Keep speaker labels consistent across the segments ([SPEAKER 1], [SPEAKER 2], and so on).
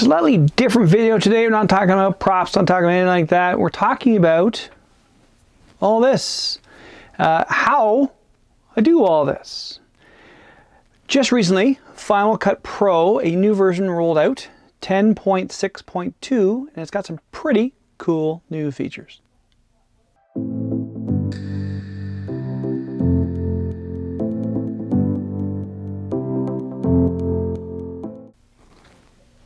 [SPEAKER 1] Slightly different video today. We're not talking about props, not talking about anything like that. We're talking about all this. How I do all this. Just recently, Final Cut Pro, a new version rolled out, 10.6.2, and it's got some pretty cool new features.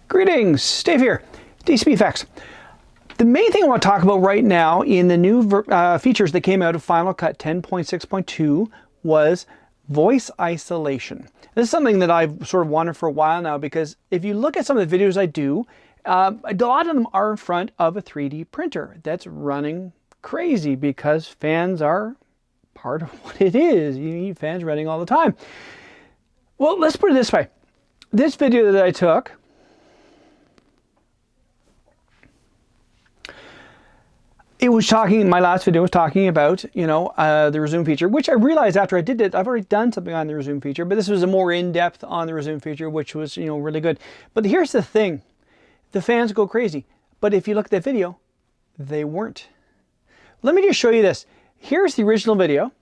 [SPEAKER 1] Greetings, Dave here, DCP Effects. The main thing I want to talk about right now in the new features that came out of Final Cut 10.6.2 was voice isolation. This is something that I've sort of wanted for a while now, because if you look at some of the videos I do, a lot of them are in front of a 3D printer that's running crazy because fans are part of what it is. You need fans running all the time. Well, let's put it this way. This video that I took, my last video was talking about, the resume feature, which I realized after I did it, I've already done something on the resume feature, but this was a more in-depth on the resume feature, which was, really good. But here's the thing, the fans go crazy. But if you look at that video, they weren't. Let me just show you this. Here's the original video.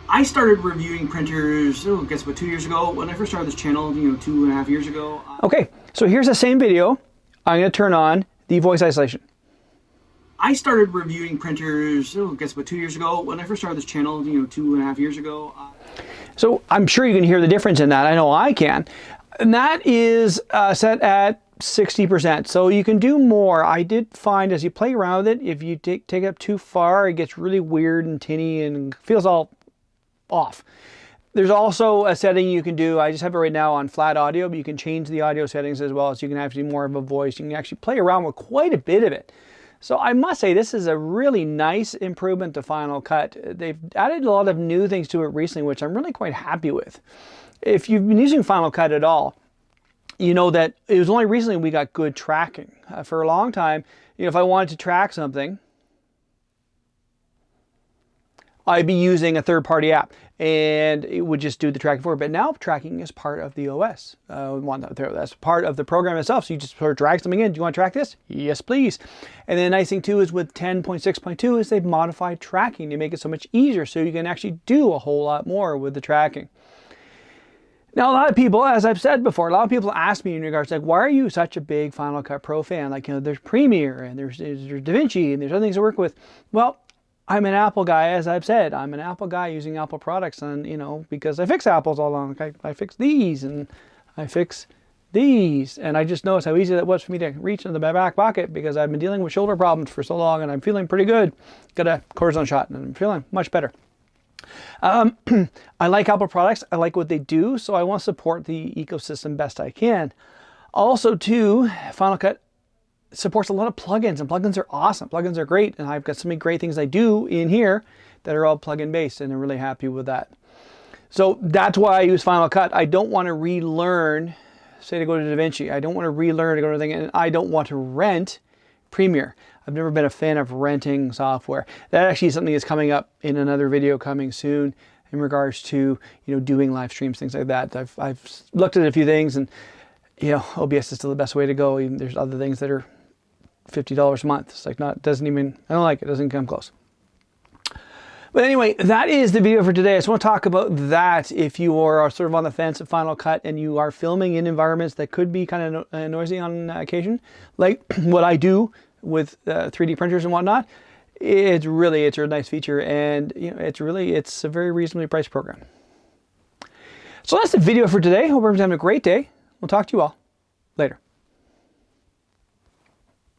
[SPEAKER 1] I started reviewing printers, I guess about 2 years ago. When I first started this channel, 2.5 years ago. Okay, so here's the same video. I'm gonna turn on the voice isolation. I started reviewing printers, I guess about 2 years ago. When I first started this channel, 2.5 years ago. So I'm sure you can hear the difference in that. I know I can. And that is set at 60%. So you can do more. I did find as you play around with it, if you take it up too far, it gets really weird and tinny and feels all off. There's also a setting you can do, I just have it right now on flat audio, but you can change the audio settings as well, so you can actually do more of a voice. You can actually play around with quite a bit of it. So I must say this is a really nice improvement to Final Cut. They've added a lot of new things to it recently, which I'm really quite happy with. If you've been using Final Cut at all, you know that it was only recently we got good tracking. For a long time, if I wanted to track something, I'd be using a third-party app and it would just do the tracking for it. But now tracking is part of the OS. That's part of the program itself. So you just sort of drag something in. Do you want to track this? Yes, please. And then the nice thing too is with 10.6.2 is they've modified tracking to make it so much easier, so you can actually do a whole lot more with the tracking. Now, a lot of people, as I've said before, a lot of people ask me in regards to, like, why are you such a big Final Cut Pro fan? Like, there's Premiere and there's DaVinci and there's other things to work with. Well, I'm an Apple guy, as I've said. I'm an Apple guy using Apple products, and because I fix Apples all along. I fix these and I fix these, and I just noticed how easy that was for me to reach into my back pocket because I've been dealing with shoulder problems for so long, and I'm feeling pretty good. Got a cortisone shot, and I'm feeling much better. I like Apple products. I like what they do, so I want to support the ecosystem best I can. Also, too, Final Cut supports a lot of plugins, and plugins are awesome. Plugins are great, and I've got so many great things I do in here that are all plugin based, and I'm really happy with that. So that's why I use Final Cut. I don't want to relearn, say, to go to DaVinci. I don't want to relearn to go to anything, and I don't want to rent Premiere. I've never been a fan of renting software. That actually is something that's coming up in another video coming soon in regards to doing live streams, things like that. I've looked at a few things, and OBS is still the best way to go. Even there's other things that are $50 a month. It's like I don't like it. It doesn't come close. But anyway, that is the video for today. I just want to talk about that. If you are sort of on the fence at Final Cut and you are filming in environments that could be kind of noisy on occasion, like what I do with 3D printers and whatnot, it's a nice feature, and it's a very reasonably priced program. So that's the video for today. Hope everyone's having a great day. We'll talk to you all later.